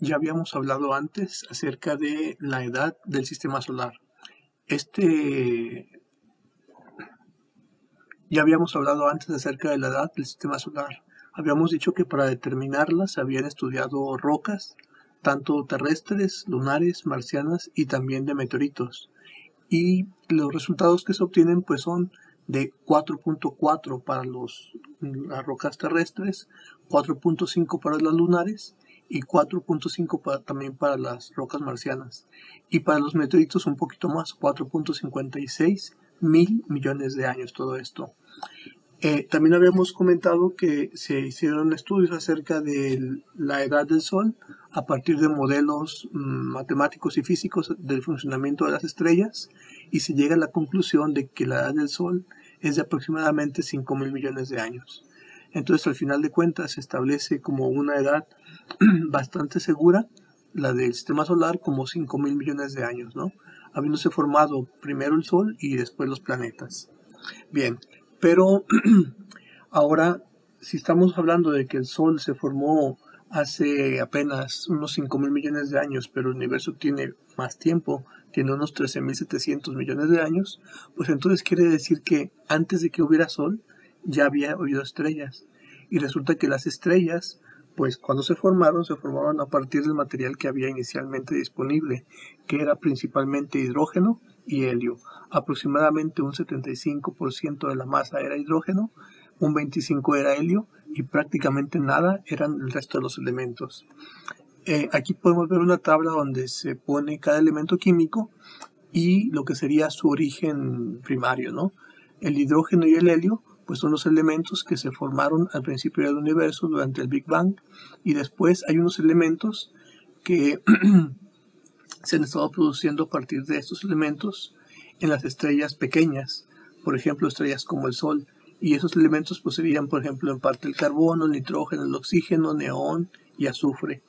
Ya habíamos hablado antes acerca de la edad del sistema solar. Ya habíamos hablado antes acerca de la edad del sistema solar. Habíamos dicho que para determinarla se habían estudiado rocas, tanto terrestres, lunares, marcianas y también de meteoritos. Y los resultados que se obtienen pues son de 4.4 para las rocas terrestres, 4.5 para las lunares y 4.5 también para las rocas marcianas. Y para los meteoritos un poquito más, 4.56 mil millones de años todo esto. También habíamos comentado que se hicieron estudios acerca de la edad del Sol a partir de modelos matemáticos y físicos del funcionamiento de las estrellas, y se llega a la conclusión de que la edad del Sol es de aproximadamente 5.000 millones de años. Entonces, al final de cuentas, se establece como una edad bastante segura, la del sistema solar, como 5.000 millones de años, ¿no? Habiéndose formado primero el Sol y después los planetas. Bien, pero ahora, si estamos hablando de que el Sol se formó hace apenas unos 5.000 millones de años, pero el universo tiene más tiempo, tiene unos 13.700 millones de años, pues entonces quiere decir que antes de que hubiera Sol, ya había habido estrellas. Y resulta que las estrellas, pues cuando se formaron a partir del material que había inicialmente disponible, que era principalmente hidrógeno y helio. Aproximadamente un 75% de la masa era hidrógeno, un 25% era helio y prácticamente nada eran el resto de los elementos. Aquí podemos ver una tabla donde se pone cada elemento químico y lo que sería su origen primario, ¿no? El hidrógeno y el helio pues son los elementos que se formaron al principio del universo durante el Big Bang, y después hay unos elementos que se han estado produciendo a partir de estos elementos en las estrellas pequeñas, por ejemplo estrellas como el Sol, y esos elementos pues serían por ejemplo en parte el carbono, el nitrógeno, el oxígeno, neón y azufre.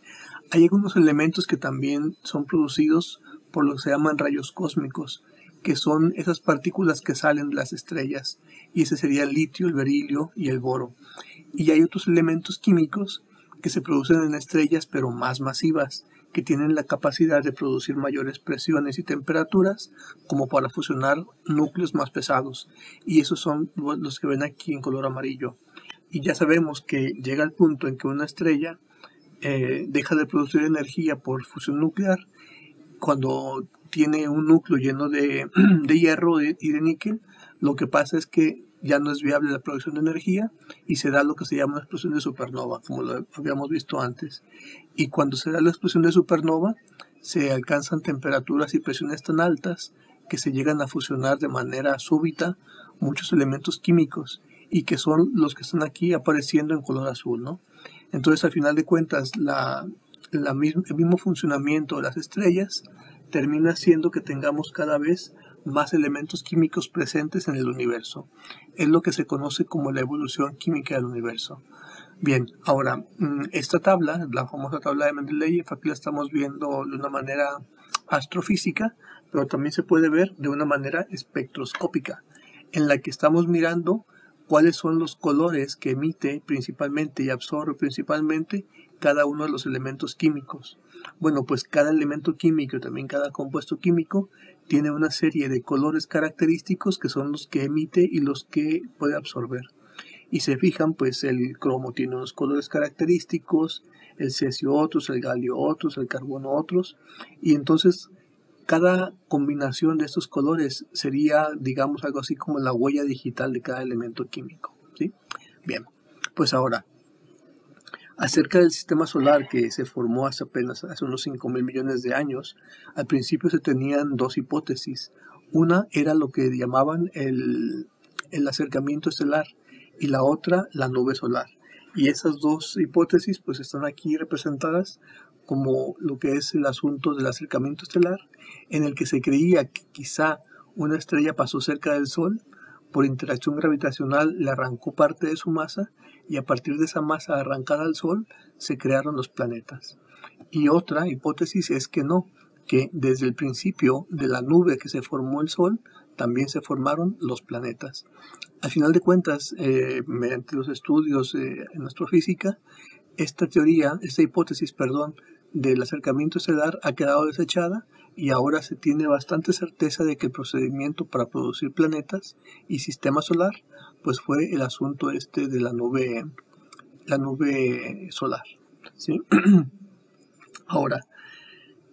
Hay algunos elementos que también son producidos por lo que se llaman rayos cósmicos, que son esas partículas que salen de las estrellas, y ese sería el litio, el berilio y el boro. Y hay otros elementos químicos que se producen en estrellas pero más masivas, que tienen la capacidad de producir mayores presiones y temperaturas como para fusionar núcleos más pesados, y esos son los que ven aquí en color amarillo. Y ya sabemos que llega el punto en que una estrella deja de producir energía por fusión nuclear cuando tiene un núcleo lleno de hierro y de níquel. Lo que pasa es que ya no es viable la producción de energía y se da lo que se llama una explosión de supernova, como lo habíamos visto antes. Y cuando se da la explosión de supernova, se alcanzan temperaturas y presiones tan altas que se llegan a fusionar de manera súbita muchos elementos químicos, y que son los que están aquí apareciendo en color azul, ¿no? Entonces, al final de cuentas, el mismo funcionamiento de las estrellas termina haciendo que tengamos cada vez más elementos químicos presentes en el universo. Es lo que se conoce como la evolución química del universo. Bien, ahora, esta tabla, la famosa tabla de Mendeleev, aquí la estamos viendo de una manera astrofísica, pero también se puede ver de una manera espectroscópica, en la que estamos mirando cuáles son los colores que emite principalmente y absorbe principalmente cada uno de los elementos químicos. Bueno, pues cada elemento químico y también cada compuesto químico tiene una serie de colores característicos que son los que emite y los que puede absorber. Y se fijan, pues el cromo tiene unos colores característicos, el cesio otros, el galio otros, el carbono otros, y entonces cada combinación de estos colores sería, digamos, algo así como la huella digital de cada elemento químico, ¿sí? Bien, pues ahora, acerca del sistema solar, que se formó hace unos 5.000 millones de años, al principio se tenían dos hipótesis. Una era lo que llamaban el acercamiento estelar, y la otra la nube solar. Y esas dos hipótesis pues están aquí representadas como lo que es el asunto del acercamiento estelar, en el que se creía que quizá una estrella pasó cerca del Sol, por interacción gravitacional le arrancó parte de su masa, y a partir de esa masa arrancada al Sol se crearon los planetas. Y otra hipótesis es que no, que desde el principio de la nube que se formó el Sol también se formaron los planetas. Al final de cuentas, mediante los estudios en astrofísica, esta hipótesis, del acercamiento estelar ha quedado desechada y ahora se tiene bastante certeza de que el procedimiento para producir planetas y sistema solar pues fue el asunto de la nube solar, ¿sí? Ahora,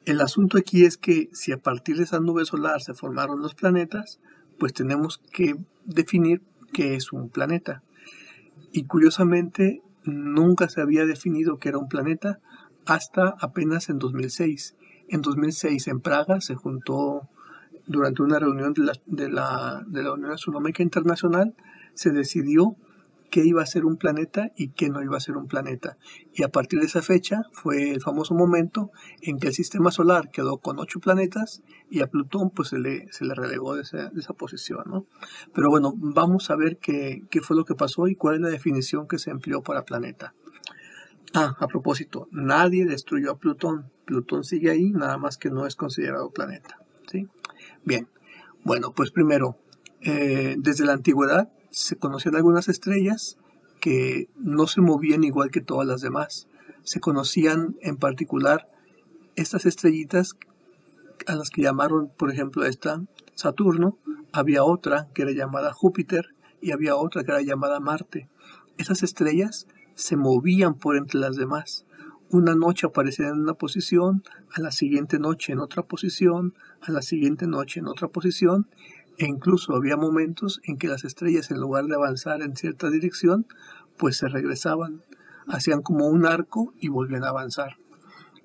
el asunto aquí es que si a partir de esa nube solar se formaron los planetas, pues tenemos que definir qué es un planeta. Y curiosamente, nunca se había definido qué era un planeta hasta apenas en 2006. En 2006 en Praga se juntó durante una reunión de la Unión Astronómica Internacional, se decidió qué iba a ser un planeta y qué no iba a ser un planeta. Y a partir de esa fecha fue el famoso momento en que el sistema solar quedó con 8 planetas y a Plutón pues se le relegó de esa posición, ¿no? Pero bueno, vamos a ver qué fue lo que pasó y cuál es la definición que se empleó para planeta. A propósito, nadie destruyó a Plutón. Plutón sigue ahí, nada más que no es considerado planeta, ¿sí? Bien, bueno, pues primero, desde la antigüedad se conocían algunas estrellas que no se movían igual que todas las demás. Se conocían en particular estas estrellitas a las que llamaron, por ejemplo, esta Saturno, había otra que era llamada Júpiter y había otra que era llamada Marte. Esas estrellas se movían por entre las demás. Una noche aparecían en una posición, a la siguiente noche en otra posición, a la siguiente noche en otra posición, e incluso había momentos en que las estrellas, en lugar de avanzar en cierta dirección, pues se regresaban, hacían como un arco y volvían a avanzar.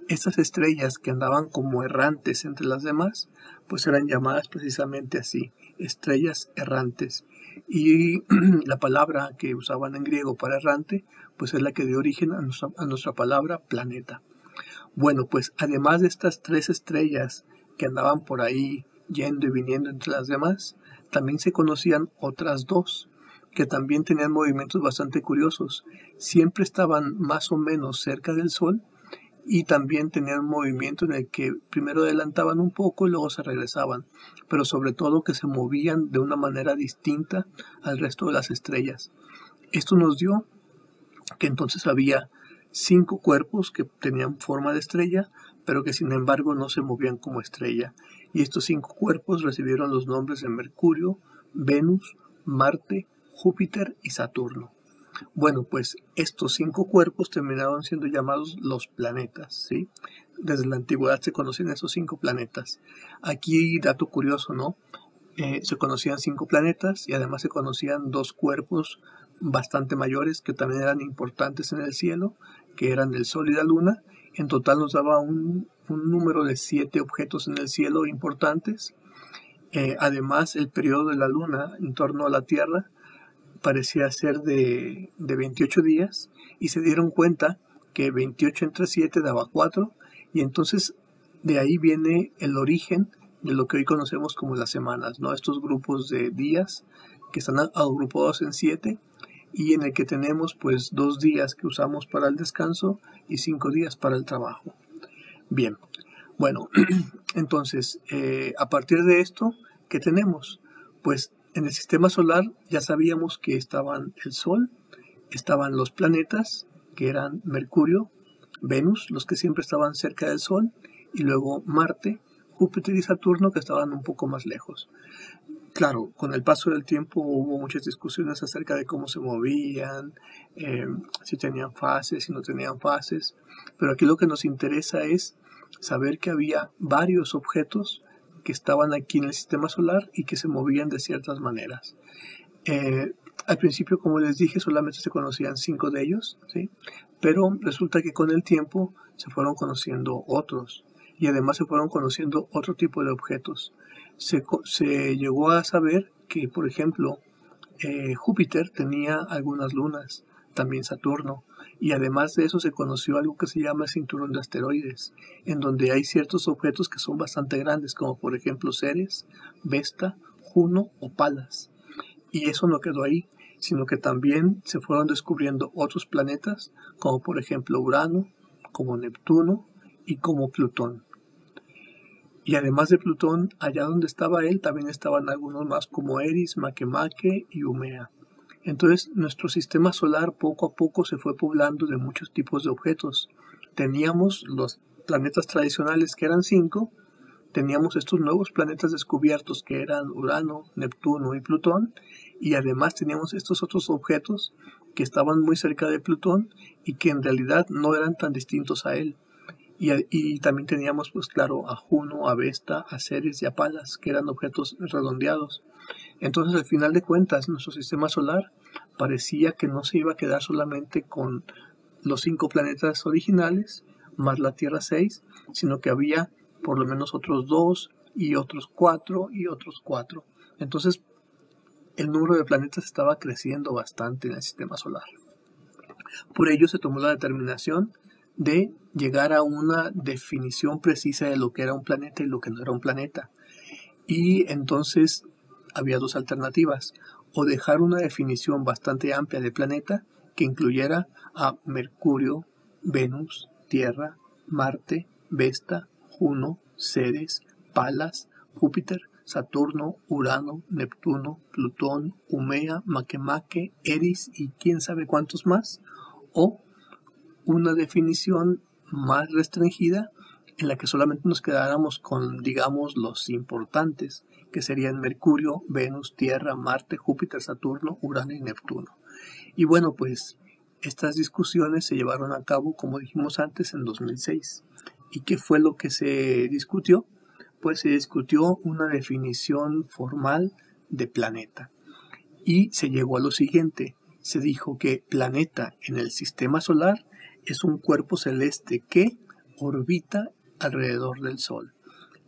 Estas estrellas que andaban como errantes entre las demás, pues eran llamadas precisamente así, estrellas errantes. Y la palabra que usaban en griego para errante, pues es la que dio origen a nuestra palabra planeta. Bueno, pues además de estas 3 estrellas que andaban por ahí yendo y viniendo entre las demás, también se conocían otras 2 que también tenían movimientos bastante curiosos. Siempre estaban más o menos cerca del Sol y también tenían un movimiento en el que primero adelantaban un poco y luego se regresaban, pero sobre todo que se movían de una manera distinta al resto de las estrellas. Esto nos dio que entonces había 5 cuerpos que tenían forma de estrella, pero que sin embargo no se movían como estrella. Y estos 5 cuerpos recibieron los nombres de Mercurio, Venus, Marte, Júpiter y Saturno. Bueno, pues estos 5 cuerpos terminaron siendo llamados los planetas, ¿sí? Desde la antigüedad se conocían esos 5 planetas. Aquí, dato curioso, ¿no? Se conocían 5 planetas y además se conocían 2 cuerpos bastante mayores que también eran importantes en el cielo, que eran el Sol y la Luna. En total nos daba un número de 7 objetos en el cielo importantes. Además, el periodo de la Luna en torno a la Tierra parecía ser de 28 días y se dieron cuenta que 28 entre 7 daba 4 y entonces de ahí viene el origen de lo que hoy conocemos como las semanas, ¿no? Estos grupos de días que están agrupados en 7 y en el que tenemos pues 2 días que usamos para el descanso y 5 días para el trabajo. Bien, bueno, entonces a partir de esto, ¿qué tenemos? Pues en el sistema solar ya sabíamos que estaban el Sol, estaban los planetas, que eran Mercurio, Venus, los que siempre estaban cerca del Sol, y luego Marte, Júpiter y Saturno, que estaban un poco más lejos. Claro, con el paso del tiempo hubo muchas discusiones acerca de cómo se movían, si tenían fases, si no tenían fases, pero aquí lo que nos interesa es saber que había varios objetos que estaban aquí en el sistema solar y que se movían de ciertas maneras. Al principio, como les dije, solamente se conocían 5 de ellos, ¿sí? Pero resulta que con el tiempo se fueron conociendo otros y además se fueron conociendo otro tipo de objetos. Se llegó a saber que, por ejemplo, Júpiter tenía algunas lunas, también Saturno, y además de eso se conoció algo que se llama el cinturón de asteroides, en donde hay ciertos objetos que son bastante grandes, como por ejemplo Ceres, Vesta, Juno o Palas. Y eso no quedó ahí, sino que también se fueron descubriendo otros planetas, como por ejemplo Urano, como Neptuno y como Plutón. Y además de Plutón, allá donde estaba él, también estaban algunos más como Eris, Makemake y Umea. Entonces, nuestro sistema solar poco a poco se fue poblando de muchos tipos de objetos. Teníamos los planetas tradicionales, que eran 5, teníamos estos nuevos planetas descubiertos que eran Urano, Neptuno y Plutón, y además teníamos estos otros objetos que estaban muy cerca de Plutón y que en realidad no eran tan distintos a él. Y también teníamos, pues claro, a Juno, a Vesta, a Ceres y a Palas, que eran objetos redondeados. Entonces, al final de cuentas, nuestro sistema solar parecía que no se iba a quedar solamente con los 5 planetas originales, más la Tierra 6, sino que había por lo menos otros 2 y otros 4 y otros 4. Entonces, el número de planetas estaba creciendo bastante en el sistema solar. Por ello se tomó la determinación de llegar a una definición precisa de lo que era un planeta y lo que no era un planeta. Y entonces había 2 alternativas: o dejar una definición bastante amplia de planeta que incluyera a Mercurio, Venus, Tierra, Marte, Vesta, Juno, Ceres, Palas, Júpiter, Saturno, Urano, Neptuno, Plutón, Umea, Makemake, Eris y quién sabe cuántos más, o una definición más restringida en la que solamente nos quedáramos con, digamos, los importantes, que serían Mercurio, Venus, Tierra, Marte, Júpiter, Saturno, Urano y Neptuno. Y bueno, pues estas discusiones se llevaron a cabo, como dijimos antes, en 2006. ¿Y qué fue lo que se discutió? Pues se discutió una definición formal de planeta. Y se llegó a lo siguiente: se dijo que planeta en el sistema solar es un cuerpo celeste que orbita alrededor del Sol.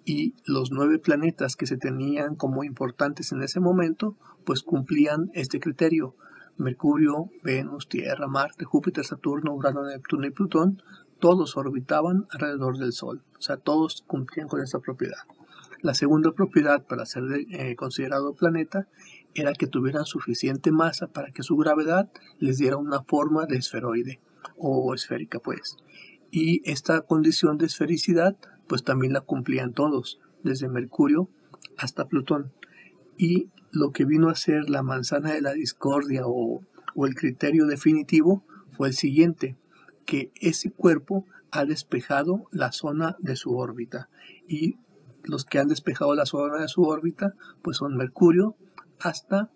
Y los 9 planetas que se tenían como importantes en ese momento, pues cumplían este criterio: Mercurio, Venus, Tierra, Marte, Júpiter, Saturno, Urano, Neptuno y Plutón, todos orbitaban alrededor del Sol. O sea, todos cumplían con esta propiedad. La segunda propiedad para ser considerado planeta era que tuvieran suficiente masa para que su gravedad les diera una forma de esferoide o esférica, pues. Y esta condición de esfericidad pues también la cumplían todos, desde Mercurio hasta Plutón. Y lo que vino a ser la manzana de la discordia o el criterio definitivo fue el siguiente: que ese cuerpo ha despejado la zona de su órbita, y los que han despejado la zona de su órbita pues son Mercurio hasta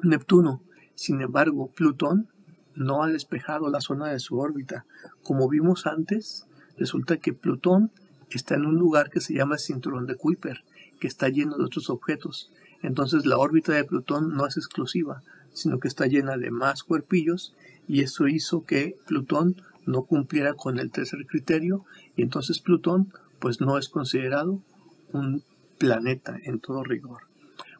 Neptuno. Sin embargo, Plutón no ha despejado la zona de su órbita. Como vimos antes, resulta que Plutón está en un lugar que se llama el cinturón de Kuiper, que está lleno de otros objetos. Entonces la órbita de Plutón no es exclusiva, sino que está llena de más cuerpillos, y eso hizo que Plutón no cumpliera con el tercer criterio, y entonces Plutón pues no es considerado un planeta en todo rigor.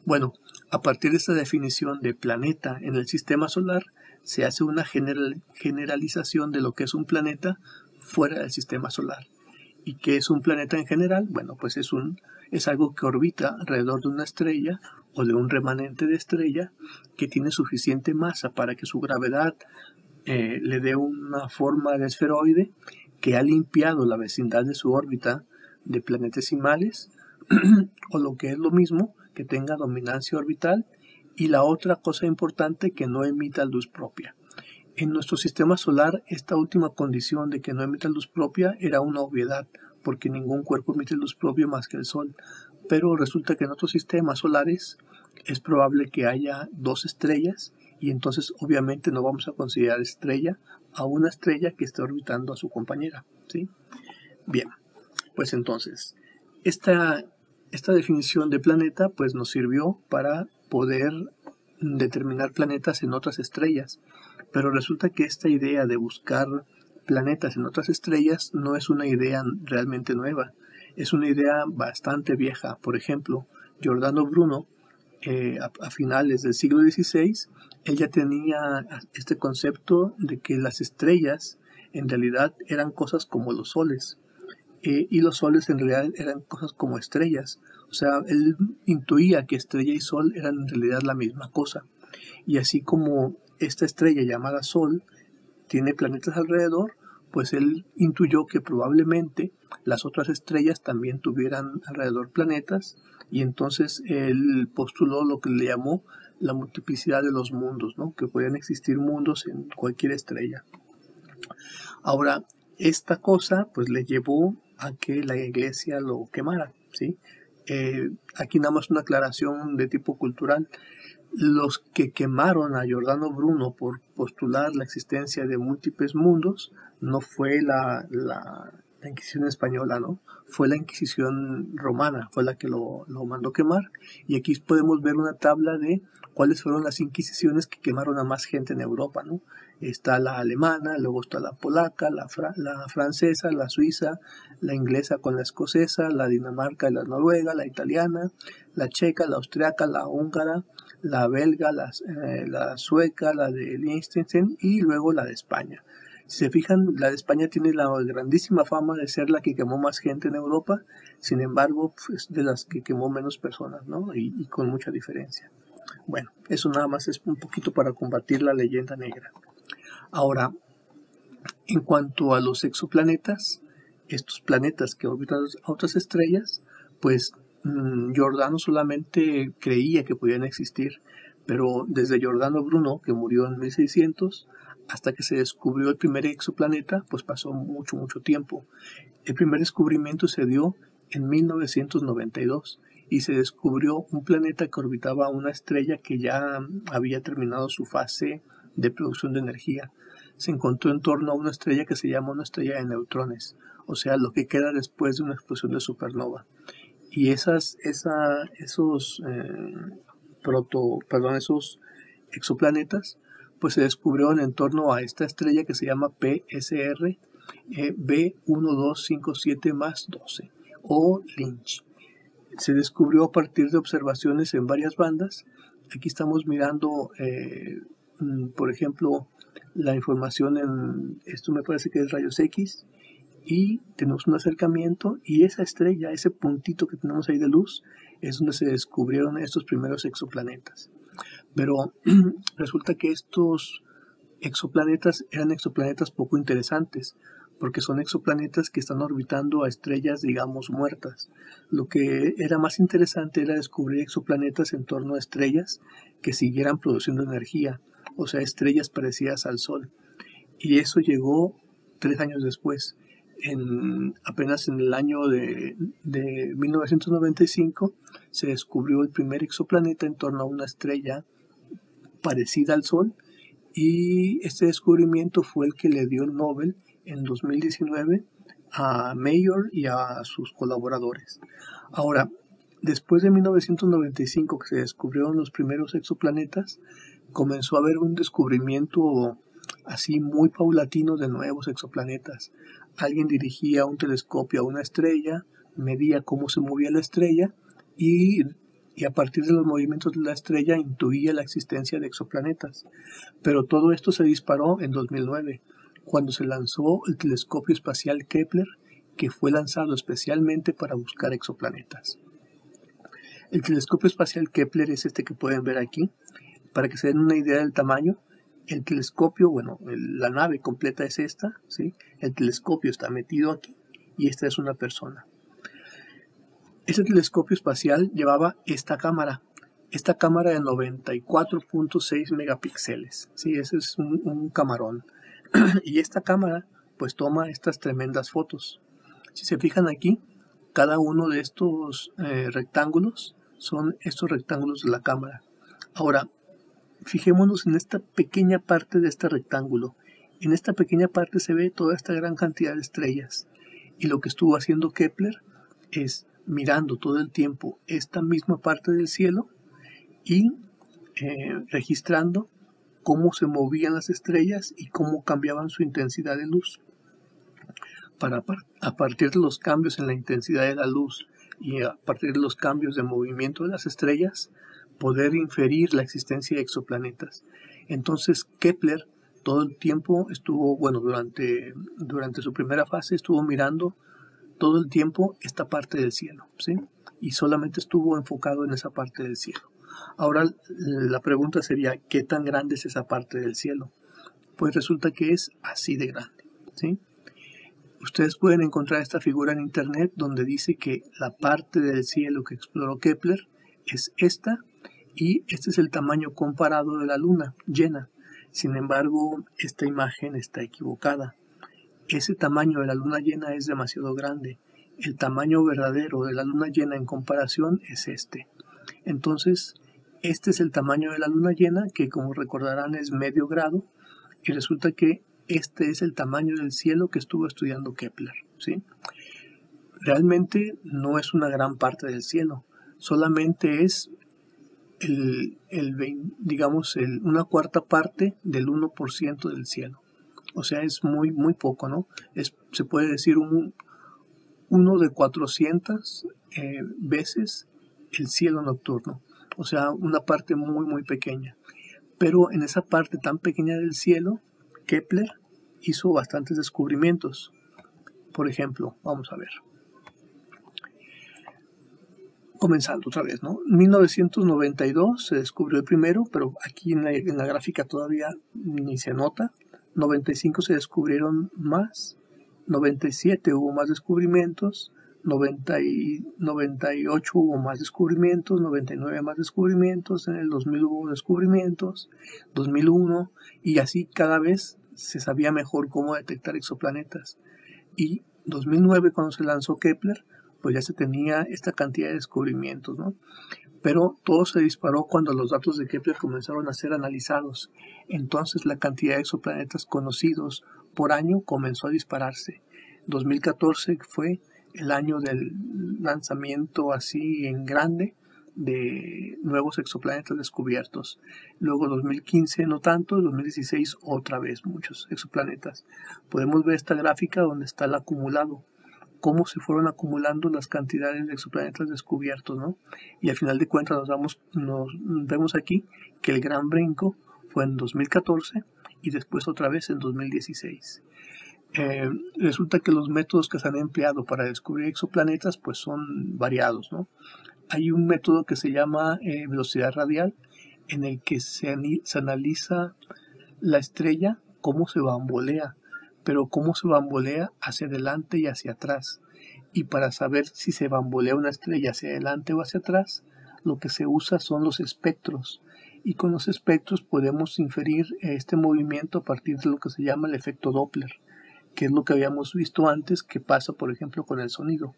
Bueno, a partir de esta definición de planeta en el sistema solar, se hace una generalización de lo que es un planeta fuera del sistema solar. ¿Y qué es un planeta en general? Bueno, pues es algo que orbita alrededor de una estrella o de un remanente de estrella que tiene suficiente masa para que su gravedad le dé una forma de esferoide, que ha limpiado la vecindad de su órbita de planetesimales, o lo que es lo mismo, que tenga dominancia orbital, y la otra cosa importante, que no emita luz propia. En nuestro sistema solar, esta última condición de que no emita luz propia era una obviedad, porque ningún cuerpo emite luz propia más que el Sol. Pero resulta que en otros sistemas solares es probable que haya 2 estrellas, y entonces obviamente no vamos a considerar estrella a una estrella que esté orbitando a su compañera, ¿sí? Bien, pues entonces, esta definición de planeta pues nos sirvió para poder determinar planetas en otras estrellas, pero resulta que esta idea de buscar planetas en otras estrellas no es una idea realmente nueva, es una idea bastante vieja. Por ejemplo, Giordano Bruno, a finales del siglo XVI, él ya tenía este concepto de que las estrellas en realidad eran cosas como los soles, y los soles en realidad eran cosas como estrellas. O sea, él intuía que estrella y sol eran en realidad la misma cosa. Y así como esta estrella llamada Sol tiene planetas alrededor, pues él intuyó que probablemente las otras estrellas también tuvieran alrededor planetas, y entonces él postuló lo que le llamó la multiplicidad de los mundos, ¿no? Que podían existir mundos en cualquier estrella. Ahora, Esta cosa pues le llevó a que la iglesia lo quemara, ¿sí? Aquí nada más una aclaración de tipo cultural. Los que quemaron a Giordano Bruno por postular la existencia de múltiples mundos no fue la Inquisición española, ¿no? Fue la Inquisición romana, fue la que lo mandó quemar. Y aquí podemos ver una tabla de cuáles fueron las inquisiciones que quemaron a más gente en Europa, ¿no? Está la alemana, luego está la polaca, la francesa, la suiza, la inglesa con la escocesa, la dinamarca y la noruega, la italiana, la checa, la austriaca, la húngara, la belga, la sueca, la de Liechtenstein y luego la de España. Si se fijan, la de España tiene la grandísima fama de ser la que quemó más gente en Europa, sin embargo, es de las que quemó menos personas, ¿no? Y con mucha diferencia. Bueno, eso nada más es un poquito para combatir la leyenda negra. Ahora, en cuanto a los exoplanetas, estos planetas que orbitan a otras estrellas, pues Giordano solamente creía que podían existir, pero desde Giordano Bruno, que murió en 1600, hasta que se descubrió el primer exoplaneta, pues pasó mucho tiempo. El primer descubrimiento se dio en 1992 y se descubrió un planeta que orbitaba una estrella que ya había terminado su fase de producción de energía. Se encontró en torno a una estrella que se llama una estrella de neutrones, o sea, lo que queda después de una explosión de supernova. Y esos exoplanetas pues se descubrieron en torno a esta estrella que se llama PSR B1257+12 o Lynch. Se descubrió a partir de observaciones en varias bandas. Aquí estamos mirando, por ejemplo, la información en, esto me parece que es rayos X, y tenemos un acercamiento y esa estrella, ese puntito que tenemos ahí de luz, es donde se descubrieron estos primeros exoplanetas. Pero resulta que estos exoplanetas eran exoplanetas poco interesantes, porque son exoplanetas que están orbitando a estrellas, digamos, muertas. Lo que era más interesante era descubrir exoplanetas en torno a estrellas que siguieran produciendo energía, o sea, estrellas parecidas al Sol. Y eso llegó 3 años después. Apenas en el año de 1995 se descubrió el primer exoplaneta en torno a una estrella parecida al Sol, y este descubrimiento fue el que le dio el Nobel en 2019 a Mayor y a sus colaboradores. Ahora, después de 1995 que se descubrieron los primeros exoplanetas, comenzó a haber un descubrimiento así muy paulatino de nuevos exoplanetas. Alguien dirigía un telescopio a una estrella, medía cómo se movía la estrella y a partir de los movimientos de la estrella intuía la existencia de exoplanetas. Pero todo esto se disparó en 2009, cuando se lanzó el telescopio espacial Kepler, que fue lanzado especialmente para buscar exoplanetas. El telescopio espacial Kepler es este que pueden ver aquí. Para que se den una idea del tamaño, el telescopio, bueno, la nave completa es esta, ¿sí? El telescopio está metido aquí y esta es una persona. Este telescopio espacial llevaba esta cámara de 94.6 megapíxeles, ¿sí? Ese es un camarón. Y esta cámara pues toma estas tremendas fotos. Si se fijan aquí, cada uno de estos rectángulos son estos rectángulos de la cámara. Ahora, fijémonos en esta pequeña parte de este rectángulo. En esta pequeña parte se ve toda esta gran cantidad de estrellas. Y lo que estuvo haciendo Kepler es mirando todo el tiempo esta misma parte del cielo y registrando cómo se movían las estrellas y cómo cambiaban su intensidad de luz. Para a partir de los cambios en la intensidad de la luz y a partir de los cambios de movimiento de las estrellas, poder inferir la existencia de exoplanetas. Entonces Kepler todo el tiempo estuvo, bueno, durante su primera fase estuvo mirando todo el tiempo esta parte del cielo, ¿sí? Y solamente estuvo enfocado en esa parte del cielo. Ahora la pregunta sería, ¿qué tan grande es esa parte del cielo? Pues resulta que es así de grande, ¿sí? Ustedes pueden encontrar esta figura en internet donde dice que la parte del cielo que exploró Kepler es esta, y este es el tamaño comparado de la luna llena. Sin embargo, esta imagen está equivocada. ese tamaño de la luna llena es demasiado grande. El tamaño verdadero de la luna llena en comparación es este. Entonces, este es el tamaño de la luna llena, que como recordarán es medio grado, y resulta que este es el tamaño del cielo que estuvo estudiando Kepler, ¿sí? Realmente no es una gran parte del cielo, solamente es una cuarta parte del 1% del cielo. O sea, es muy, muy poco, ¿no? Se puede decir uno de 400 veces el cielo nocturno. O sea, una parte muy, muy pequeña. Pero en esa parte tan pequeña del cielo, Kepler hizo bastantes descubrimientos. Por ejemplo, vamos a ver. Comenzando otra vez, ¿no? En 1992 se descubrió el primero, pero aquí en la gráfica todavía ni se nota. 95 se descubrieron más, 97 hubo más descubrimientos, 98 hubo más descubrimientos, 99 más descubrimientos, en el 2000 hubo descubrimientos, 2001, y así cada vez se sabía mejor cómo detectar exoplanetas. Y 2009, cuando se lanzó Kepler, pues ya se tenía esta cantidad de descubrimientos, ¿no? Pero todo se disparó cuando los datos de Kepler comenzaron a ser analizados. Entonces la cantidad de exoplanetas conocidos por año comenzó a dispararse. 2014 fue el año del lanzamiento así en grande de nuevos exoplanetas descubiertos. Luego 2015 no tanto, 2016 otra vez muchos exoplanetas. Podemos ver esta gráfica donde está el acumulado, cómo se fueron acumulando las cantidades de exoplanetas descubiertos, ¿no? Y al final de cuentas nos vemos aquí que el gran brinco fue en 2014 y después otra vez en 2016. Resulta que los métodos que se han empleado para descubrir exoplanetas pues son variados, ¿no? Hay un método que se llama velocidad radial, en el que se analiza la estrella, cómo se bambolea, pero cómo se bambolea hacia adelante y hacia atrás. Y para saber si se bambolea una estrella hacia adelante o hacia atrás, lo que se usa son los espectros. Y con los espectros podemos inferir este movimiento a partir de lo que se llama el efecto Doppler, que es lo que habíamos visto antes que pasa, por ejemplo, con el sonido.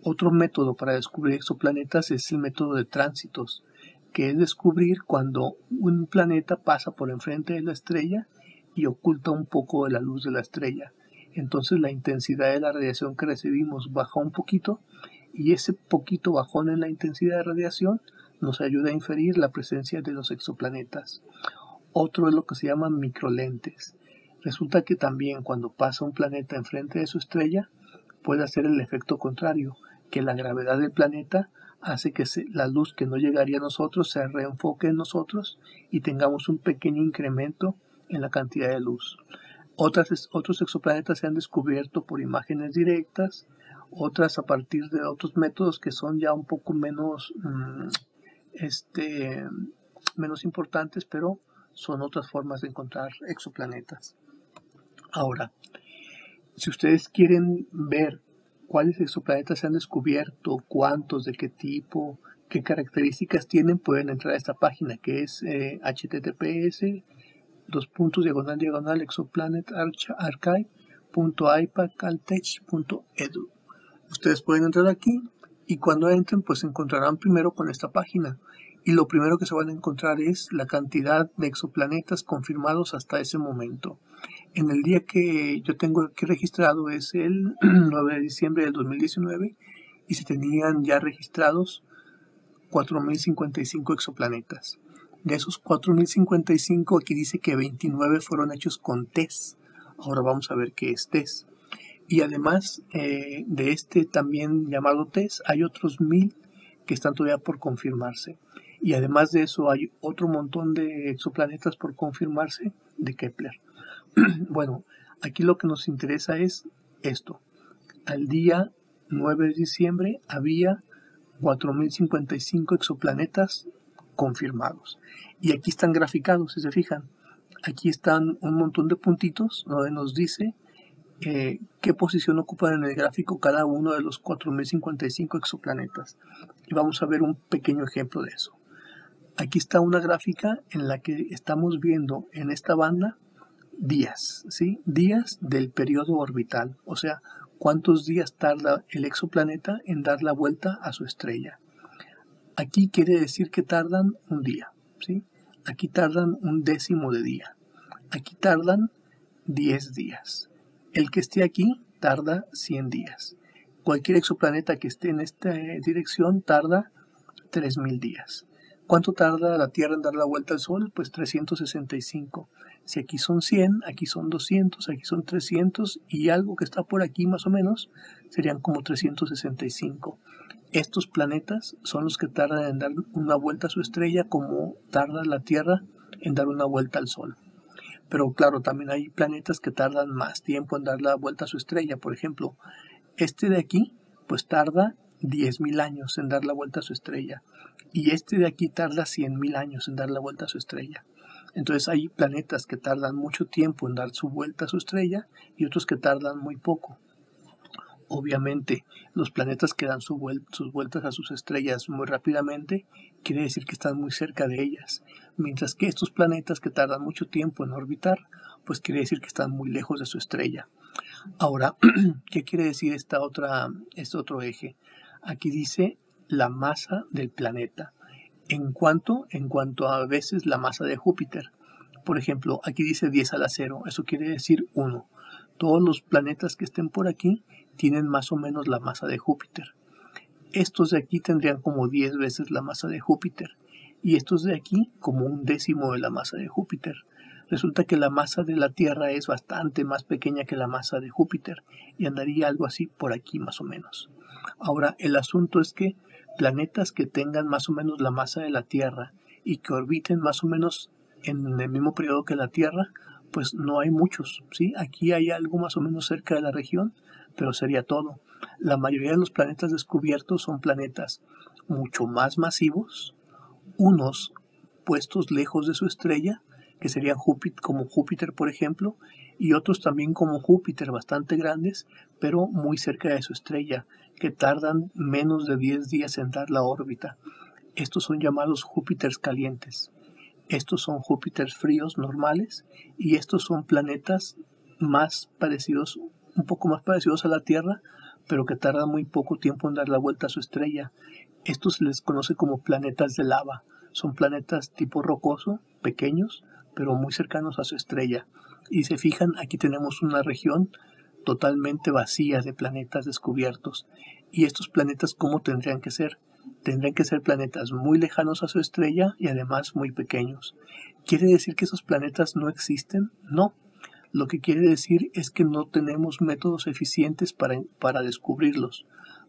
Otro método para descubrir exoplanetas es el método de tránsitos, que es descubrir cuando un planeta pasa por enfrente de la estrella y oculta un poco de la luz de la estrella. Entonces la intensidad de la radiación que recibimos baja un poquito, y ese poquito bajón en la intensidad de radiación nos ayuda a inferir la presencia de los exoplanetas. Otro es lo que se llama microlentes. Resulta que también cuando pasa un planeta enfrente de su estrella puede hacer el efecto contrario, que la gravedad del planeta hace que la luz que no llegaría a nosotros se reenfoque en nosotros y tengamos un pequeño incremento en la cantidad de luz. Otros exoplanetas se han descubierto por imágenes directas, otras a partir de otros métodos que son ya un poco menos importantes, pero son otras formas de encontrar exoplanetas. Ahora, si ustedes quieren ver cuáles exoplanetas se han descubierto, cuántos, de qué tipo, qué características tienen, pueden entrar a esta página que es https://exoplanetarchive.ipac-caltech.edu. Ustedes pueden entrar aquí y cuando entren pues encontrarán primero con esta página, y lo primero que se van a encontrar es la cantidad de exoplanetas confirmados hasta ese momento. En el día que yo tengo aquí registrado es el 9 de diciembre del 2019 y se tenían ya registrados 4.055 exoplanetas. De esos 4.055 aquí dice que 29 fueron hechos con TESS. Ahora vamos a ver qué es TESS. Y además de este también llamado TESS hay otros 1.000 que están todavía por confirmarse. Y además de eso hay otro montón de exoplanetas por confirmarse de Kepler. Bueno, aquí lo que nos interesa es esto. Al día 9 de diciembre había 4.055 exoplanetas confirmados. Y aquí están graficados, si se fijan. Aquí están un montón de puntitos donde nos dice qué posición ocupan en el gráfico cada uno de los 4.055 exoplanetas. Y vamos a ver un pequeño ejemplo de eso. Aquí está una gráfica en la que estamos viendo en esta banda días, ¿sí? Días del periodo orbital, o sea, cuántos días tarda el exoplaneta en dar la vuelta a su estrella. Aquí quiere decir que tardan un día, ¿sí? Aquí tardan un décimo de día. Aquí tardan 10 días. El que esté aquí tarda 100 días. Cualquier exoplaneta que esté en esta dirección tarda 3000 días. ¿Cuánto tarda la Tierra en dar la vuelta al Sol? Pues 365. Si aquí son 100, aquí son 200, aquí son 300 y algo que está por aquí más o menos serían como 365. Estos planetas son los que tardan en dar una vuelta a su estrella como tarda la Tierra en dar una vuelta al Sol. Pero claro, también hay planetas que tardan más tiempo en dar la vuelta a su estrella. Por ejemplo, este de aquí pues tarda 10.000 años en dar la vuelta a su estrella. Y este de aquí tarda 100.000 años en dar la vuelta a su estrella. Entonces hay planetas que tardan mucho tiempo en dar su vuelta a su estrella y otros que tardan muy poco. Obviamente, los planetas que dan sus vueltas a sus estrellas muy rápidamente, quiere decir que están muy cerca de ellas. Mientras que estos planetas que tardan mucho tiempo en orbitar, pues quiere decir que están muy lejos de su estrella. Ahora, ¿qué quiere decir este otro eje? Aquí dice la masa del planeta. ¿En cuanto? En cuanto a veces la masa de Júpiter. Por ejemplo, aquí dice 10 a la 0, eso quiere decir 1. Todos los planetas que estén por aquí tienen más o menos la masa de Júpiter. Estos de aquí tendrían como 10 veces la masa de Júpiter y estos de aquí como un décimo de la masa de Júpiter. Resulta que la masa de la Tierra es bastante más pequeña que la masa de Júpiter y andaría algo así por aquí más o menos. Ahora, el asunto es que planetas que tengan más o menos la masa de la Tierra y que orbiten más o menos en el mismo periodo que la Tierra, pues no hay muchos, ¿sí? Aquí hay algo más o menos cerca de la región, pero sería todo. La mayoría de los planetas descubiertos son planetas mucho más masivos, unos puestos lejos de su estrella, que serían como Júpiter, por ejemplo, y otros también como Júpiter, bastante grandes, pero muy cerca de su estrella, que tardan menos de 10 días en dar la órbita. Estos son llamados Júpiters calientes. Estos son Júpiters fríos normales, y estos son planetas más parecidos, un poco más parecidos a la Tierra, pero que tardan muy poco tiempo en dar la vuelta a su estrella. Estos se les conoce como planetas de lava. Son planetas tipo rocoso, pequeños, pero muy cercanos a su estrella. Y se fijan, aquí tenemos una región totalmente vacía de planetas descubiertos. Y estos planetas, ¿cómo tendrían que ser? Tendrían que ser planetas muy lejanos a su estrella y además muy pequeños. ¿Quiere decir que esos planetas no existen? No. Lo que quiere decir es que no tenemos métodos eficientes para descubrirlos.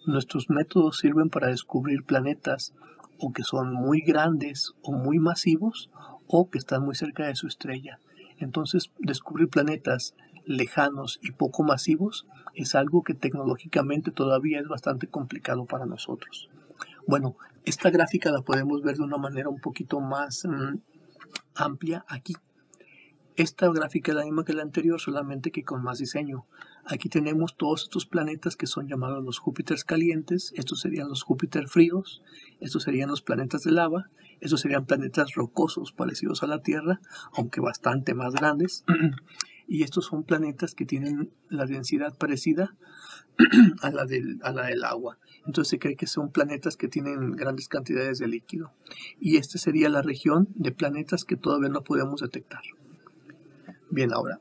Nuestros métodos sirven para descubrir planetas o que son muy grandes o muy masivos o que están muy cerca de su estrella. Entonces, descubrir planetas lejanos y poco masivos es algo que tecnológicamente todavía es bastante complicado para nosotros. Bueno, esta gráfica la podemos ver de una manera un poquito más amplia aquí. Esta gráfica es la misma que la anterior, solamente que con más diseño. Aquí tenemos todos estos planetas que son llamados los Júpiters calientes. Estos serían los Júpiter fríos. Estos serían los planetas de lava. Estos serían planetas rocosos parecidos a la Tierra, aunque bastante más grandes. Y estos son planetas que tienen la densidad parecida a la del agua. Entonces se cree que son planetas que tienen grandes cantidades de líquido. Y esta sería la región de planetas que todavía no podemos detectar. Bien, ahora,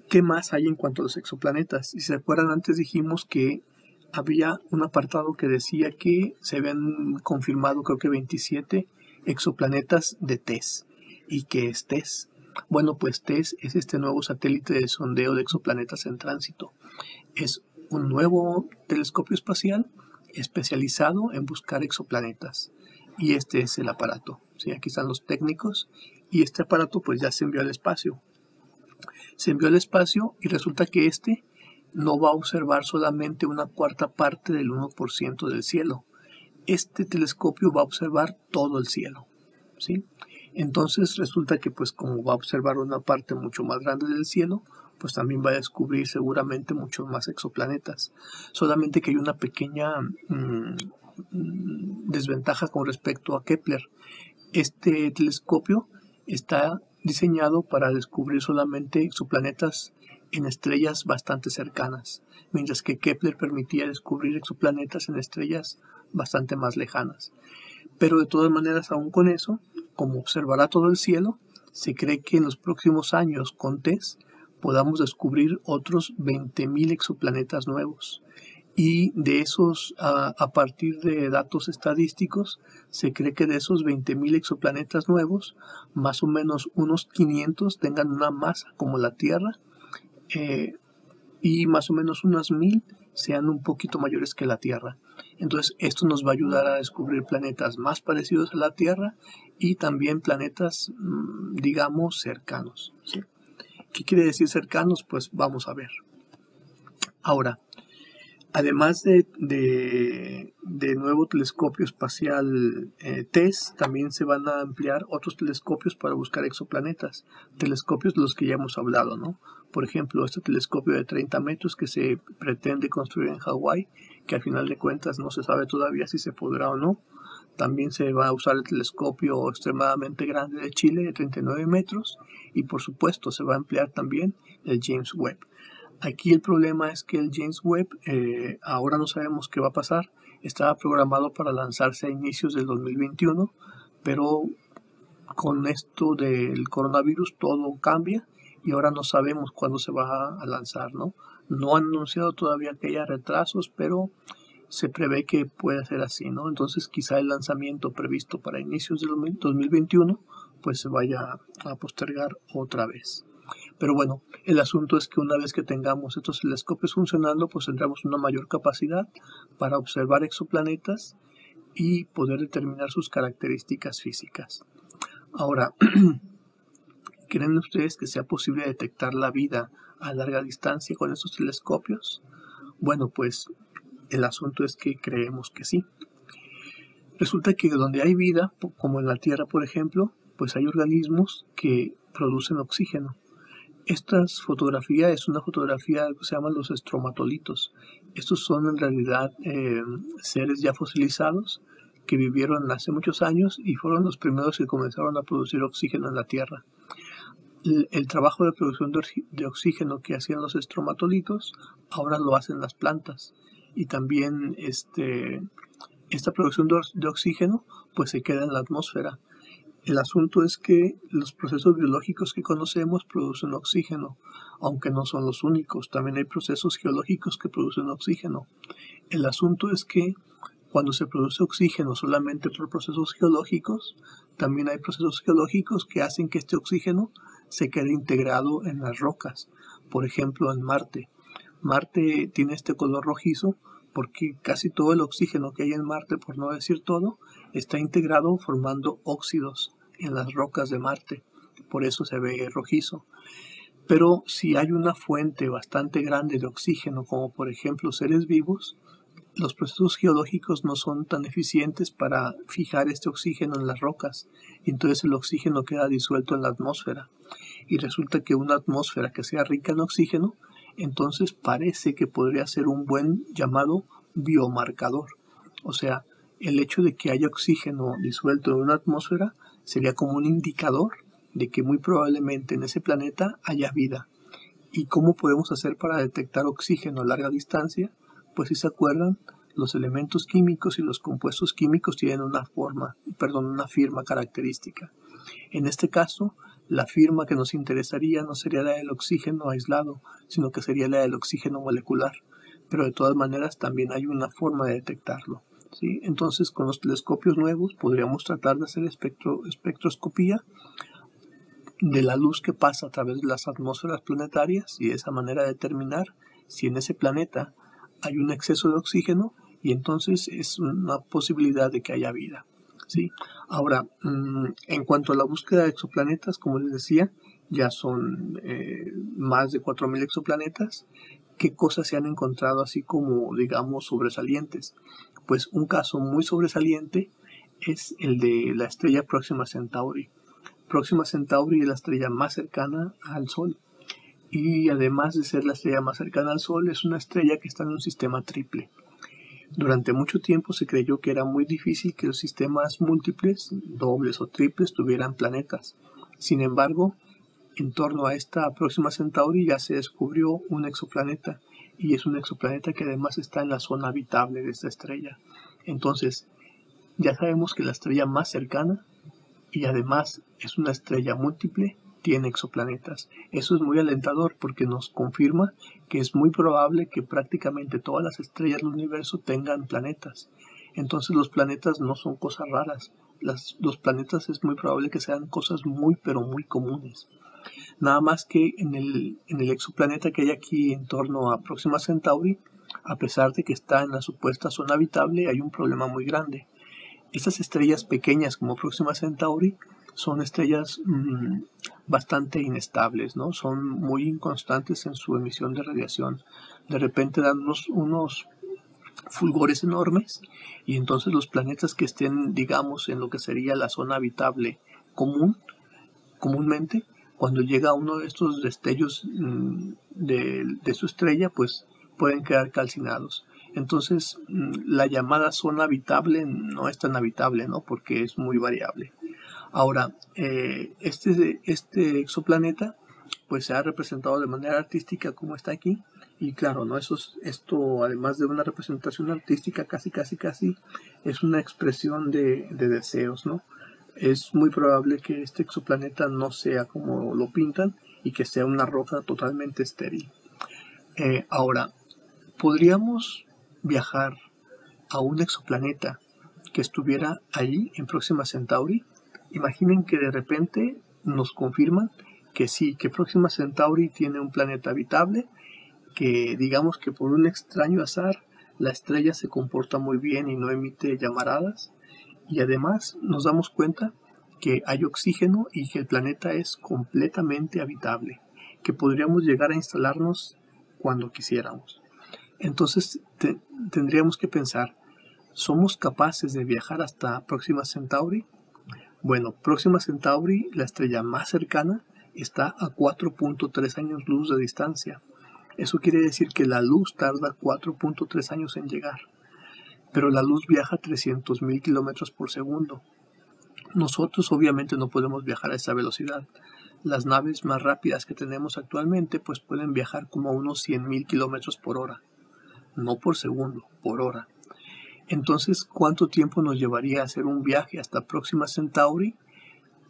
¿qué más hay en cuanto a los exoplanetas? Si se acuerdan, antes dijimos que había un apartado que decía que se habían confirmado, creo que 27 exoplanetas de TESS. ¿Y qué es TESS? Bueno, pues TESS es este nuevo satélite de sondeo de exoplanetas en tránsito. Es un nuevo telescopio espacial especializado en buscar exoplanetas. Y este es el aparato. ¿Sí? Aquí están los técnicos y este aparato pues ya se envió al espacio. Se envió al espacio y resulta que este no va a observar solamente una cuarta parte del 1% del cielo. Este telescopio va a observar todo el cielo, ¿sí? Entonces resulta que pues como va a observar una parte mucho más grande del cielo, pues también va a descubrir seguramente muchos más exoplanetas. Solamente que hay una pequeña desventaja con respecto a Kepler. Este telescopio está diseñado para descubrir solamente exoplanetas en estrellas bastante cercanas, mientras que Kepler permitía descubrir exoplanetas en estrellas bastante más lejanas. Pero de todas maneras, aún con eso, como observará todo el cielo, se cree que en los próximos años, con TESS, podamos descubrir otros 20.000 exoplanetas nuevos. Y de esos, a partir de datos estadísticos, se cree que de esos 20.000 exoplanetas nuevos, más o menos unos 500 tengan una masa como la Tierra, y más o menos unas 1.000 sean un poquito mayores que la Tierra. Entonces esto nos va a ayudar a descubrir planetas más parecidos a la Tierra y también planetas, digamos, cercanos, ¿sí? ¿Qué quiere decir cercanos? Pues vamos a ver. Ahora, además de nuevo telescopio espacial TESS, también se van a ampliar otros telescopios para buscar exoplanetas, telescopios de los que ya hemos hablado, ¿no? Por ejemplo, este telescopio de 30 metros que se pretende construir en Hawái, que al final de cuentas no se sabe todavía si se podrá o no. También se va a usar el telescopio extremadamente grande de Chile de 39 metros y por supuesto se va a emplear también el James Webb. Aquí el problema es que el James Webb, ahora no sabemos qué va a pasar. Estaba programado para lanzarse a inicios del 2021, pero con esto del coronavirus todo cambia y ahora no sabemos cuándo se va a lanzar, ¿no? No han anunciado todavía que haya retrasos, pero se prevé que puede ser así, ¿no? Entonces quizá el lanzamiento previsto para inicios del 2021 pues se vaya a postergar otra vez. Pero bueno, el asunto es que una vez que tengamos estos telescopios funcionando, pues tendremos una mayor capacidad para observar exoplanetas y poder determinar sus características físicas. Ahora, ¿creen ustedes que sea posible detectar la vida a larga distancia con estos telescopios? Bueno, pues el asunto es que creemos que sí. Resulta que donde hay vida, como en la Tierra por ejemplo, pues hay organismos que producen oxígeno. Esta fotografía es una fotografía que se llaman los estromatolitos. Estos son en realidad seres ya fosilizados que vivieron hace muchos años y fueron los primeros que comenzaron a producir oxígeno en la Tierra. El trabajo de producción de oxígeno que hacían los estromatolitos ahora lo hacen las plantas y también esta producción de oxígeno pues se queda en la atmósfera. El asunto es que los procesos biológicos que conocemos producen oxígeno, aunque no son los únicos. También hay procesos geológicos que producen oxígeno. El asunto es que cuando se produce oxígeno solamente por procesos geológicos, también hay procesos geológicos que hacen que este oxígeno se quede integrado en las rocas. Por ejemplo, en Marte. Marte tiene este color rojizo porque casi todo el oxígeno que hay en Marte, por no decir todo, está integrado formando óxidos en las rocas de Marte. Por eso se ve rojizo. Pero si hay una fuente bastante grande de oxígeno, como por ejemplo seres vivos, los procesos geológicos no son tan eficientes para fijar este oxígeno en las rocas, y entonces el oxígeno queda disuelto en la atmósfera. Y resulta que una atmósfera que sea rica en oxígeno, entonces parece que podría ser un buen llamado biomarcador. O sea, el hecho de que haya oxígeno disuelto en una atmósfera sería como un indicador de que muy probablemente en ese planeta haya vida. ¿Y cómo podemos hacer para detectar oxígeno a larga distancia? Pues si se acuerdan, los elementos químicos y los compuestos químicos tienen una firma característica. En este caso, la firma que nos interesaría no sería la del oxígeno aislado, sino que sería la del oxígeno molecular. Pero de todas maneras también hay una forma de detectarlo, ¿sí? Entonces con los telescopios nuevos podríamos tratar de hacer espectroscopía de la luz que pasa a través de las atmósferas planetarias y de esa manera determinar si en ese planeta hay un exceso de oxígeno y entonces es una posibilidad de que haya vida, ¿sí? Ahora, en cuanto a la búsqueda de exoplanetas, como les decía, ya son más de 4.000 exoplanetas. ¿Qué cosas se han encontrado así como, digamos, sobresalientes? Pues un caso muy sobresaliente es el de la estrella Próxima Centauri. Próxima Centauri es la estrella más cercana al Sol. Y además de ser la estrella más cercana al Sol, es una estrella que está en un sistema triple. Durante mucho tiempo se creyó que era muy difícil que los sistemas múltiples, dobles o triples, tuvieran planetas. Sin embargo, en torno a esta Próxima Centauri ya se descubrió un exoplaneta, y es un exoplaneta que además está en la zona habitable de esta estrella. Entonces, ya sabemos que la estrella más cercana, y además es una estrella múltiple, tiene exoplanetas. Eso es muy alentador porque nos confirma que es muy probable que prácticamente todas las estrellas del universo tengan planetas. Entonces los planetas no son cosas raras. Los planetas es muy probable que sean cosas muy pero muy comunes. Nada más que en el exoplaneta que hay aquí en torno a Próxima Centauri, a pesar de que está en la supuesta zona habitable, hay un problema muy grande. Estas estrellas pequeñas como Próxima Centauri son estrellas bastante inestables, ¿no? Son muy inconstantes en su emisión de radiación. De repente dan unos fulgores enormes, y entonces los planetas que estén, digamos, en lo que sería la zona habitable comúnmente, cuando llega uno de estos destellos de su estrella, pues pueden quedar calcinados. Entonces la llamada zona habitable no es tan habitable, ¿no? Porque es muy variable. Ahora, este exoplaneta pues se ha representado de manera artística como está aquí, y claro, ¿no? Esto además de una representación artística casi es una expresión de deseos, ¿no? Es muy probable que este exoplaneta no sea como lo pintan y que sea una roca totalmente estéril. Ahora, ¿podríamos viajar a un exoplaneta que estuviera ahí en Próxima Centauri? Imaginen que de repente nos confirman que sí, que Próxima Centauri tiene un planeta habitable, que digamos que por un extraño azar la estrella se comporta muy bien y no emite llamaradas, y además nos damos cuenta que hay oxígeno y que el planeta es completamente habitable, que podríamos llegar a instalarnos cuando quisiéramos. Entonces tendríamos que pensar, ¿somos capaces de viajar hasta Próxima Centauri? Bueno, Próxima Centauri, la estrella más cercana, está a 4.3 años luz de distancia. Eso quiere decir que la luz tarda 4.3 años en llegar, pero la luz viaja a 300.000 kilómetros por segundo. Nosotros obviamente no podemos viajar a esa velocidad. Las naves más rápidas que tenemos actualmente pues pueden viajar como a unos 100.000 kilómetros por hora, no por segundo, por hora. Entonces, ¿cuánto tiempo nos llevaría a hacer un viaje hasta Próxima Centauri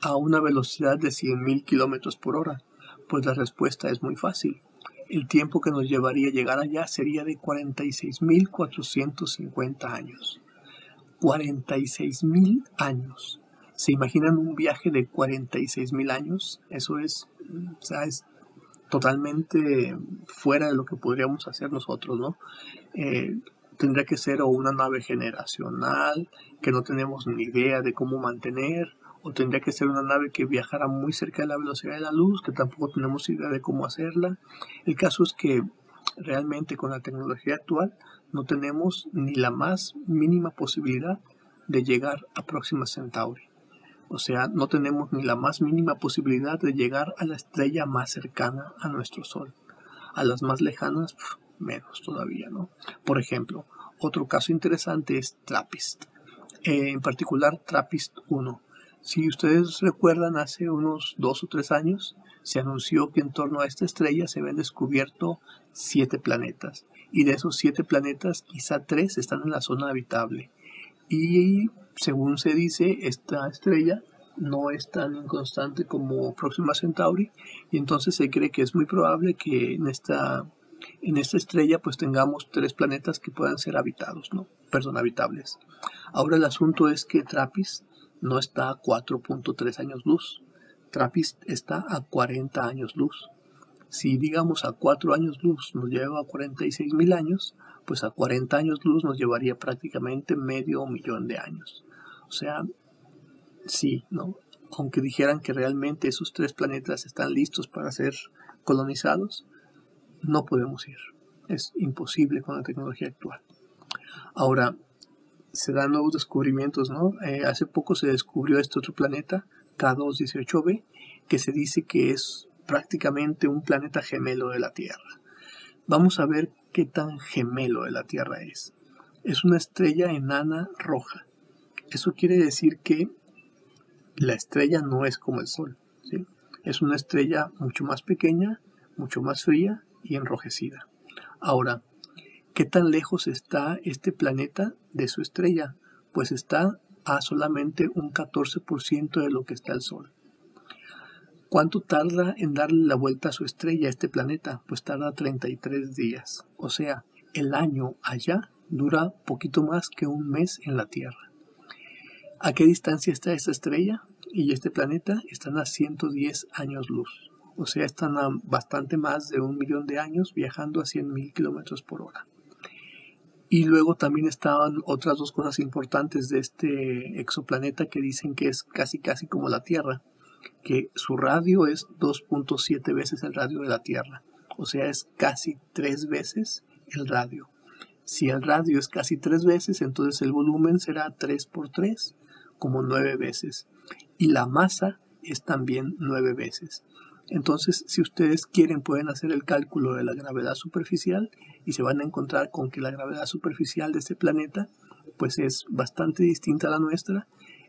a una velocidad de 100.000 kilómetros por hora? Pues la respuesta es muy fácil. El tiempo que nos llevaría a llegar allá sería de 46.450 años. 46.000 años. ¿Se imaginan un viaje de 46.000 años? Eso es totalmente fuera de lo que podríamos hacer nosotros, ¿no? Tendría que ser o una nave generacional que no tenemos ni idea de cómo mantener, o tendría que ser una nave que viajara muy cerca de la velocidad de la luz, que tampoco tenemos idea de cómo hacerla. El caso es que realmente con la tecnología actual no tenemos ni la más mínima posibilidad de llegar a Próxima Centauri. O sea, no tenemos ni la más mínima posibilidad de llegar a la estrella más cercana a nuestro Sol. A las más lejanas, menos todavía, ¿no? Por ejemplo, otro caso interesante es TRAPPIST, en particular TRAPPIST-1. Si ustedes recuerdan, hace unos 2 o 3 años se anunció que en torno a esta estrella se habían descubierto 7 planetas, y de esos 7 planetas quizá 3 están en la zona habitable, y según se dice, esta estrella no es tan inconstante como Próxima Centauri, y entonces se cree que es muy probable que en esta estrella pues tengamos 3 planetas que puedan ser habitados, ¿no? Perdón, habitables. Ahora el asunto es que TRAPPIST no está a 4.3 años luz. TRAPPIST está a 40 años luz. Si digamos a 4 años luz nos lleva a 46.000 años, pues a 40 años luz nos llevaría prácticamente medio millón de años. O sea, sí, ¿no? Aunque dijeran que realmente esos 3 planetas están listos para ser colonizados, no podemos ir. Es imposible con la tecnología actual. Ahora, se dan nuevos descubrimientos, ¿no? Hace poco se descubrió este otro planeta, K2-18b, que se dice que es prácticamente un planeta gemelo de la Tierra. Vamos a ver qué tan gemelo de la Tierra es. Es una estrella enana roja. Eso quiere decir que la estrella no es como el Sol. ¿sí? Es una estrella mucho más pequeña, mucho más fría y enrojecida. Ahora, ¿qué tan lejos está este planeta de su estrella? Pues está a solamente un 14% de lo que está el Sol. ¿Cuánto tarda en darle la vuelta a su estrella, a este planeta? Pues tarda 33 días. O sea, el año allá dura poquito más que un mes en la Tierra. ¿A qué distancia está esta estrella y este planeta? Están a 110 años luz. O sea, están a bastante más de 1.000.000 de años viajando a 100.000 kilómetros por hora. Y luego también estaban otras dos cosas importantes de este exoplaneta que dicen que es casi como la Tierra, que su radio es 2.7 veces el radio de la Tierra, o sea, es casi 3 veces el radio. Si el radio es casi 3 veces, entonces el volumen será 3 por 3, como 9 veces. Y la masa es también 9 veces. Entonces, si ustedes quieren, pueden hacer el cálculo de la gravedad superficial y se van a encontrar con que la gravedad superficial de este planeta pues es bastante distinta a la nuestra,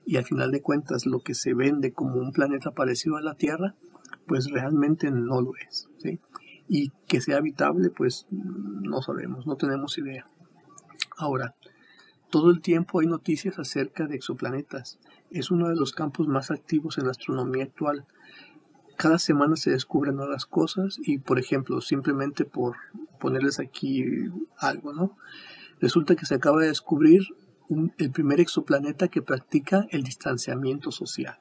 y al final de cuentas lo que se vende como un planeta parecido a la Tierra pues realmente no lo es, ¿sí? Y que sea habitable pues no sabemos, no tenemos idea. Ahora, todo el tiempo hay noticias acerca de exoplanetas. Es uno de los campos más activos en la astronomía actual. Cada semana se descubren nuevas cosas y, por ejemplo, simplemente por ponerles aquí algo, ¿no? Resulta que se acaba de descubrir el primer exoplaneta que practica el distanciamiento social.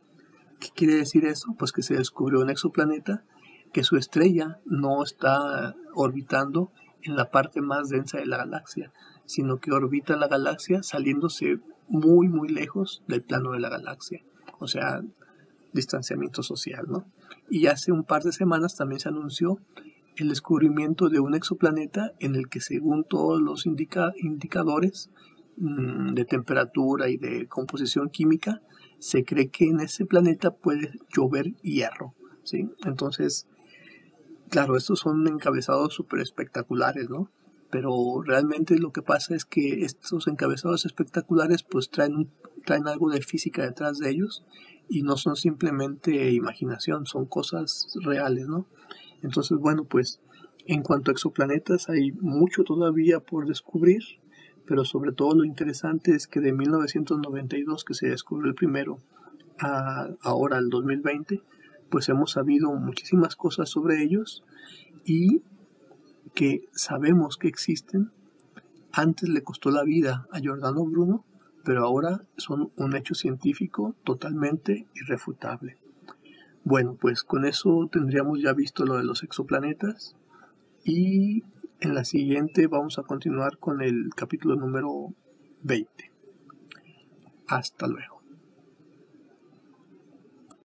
¿Qué quiere decir eso? Pues que se descubrió un exoplaneta que su estrella no está orbitando en la parte más densa de la galaxia, sino que orbita la galaxia saliéndose muy lejos del plano de la galaxia. O sea, distanciamiento social, ¿no? Y hace un par de semanas también se anunció el descubrimiento de un exoplaneta en el que, según todos los indicadores de temperatura y de composición química, se cree que en ese planeta puede llover hierro, ¿sí? Entonces, claro, estos son encabezados súper espectaculares, ¿no? Pero realmente lo que pasa es que estos encabezados espectaculares pues traen algo de física detrás de ellos y no son simplemente imaginación, son cosas reales, ¿no? Entonces, bueno, pues en cuanto a exoplanetas hay mucho todavía por descubrir, pero sobre todo lo interesante es que de 1992, que se descubrió el primero, a ahora el 2020, pues hemos sabido muchísimas cosas sobre ellos y que sabemos que existen. Antes le costó la vida a Giordano Bruno, pero ahora son un hecho científico totalmente irrefutable. Bueno, pues con eso tendríamos ya visto lo de los exoplanetas y en la siguiente vamos a continuar con el capítulo número 20. Hasta luego.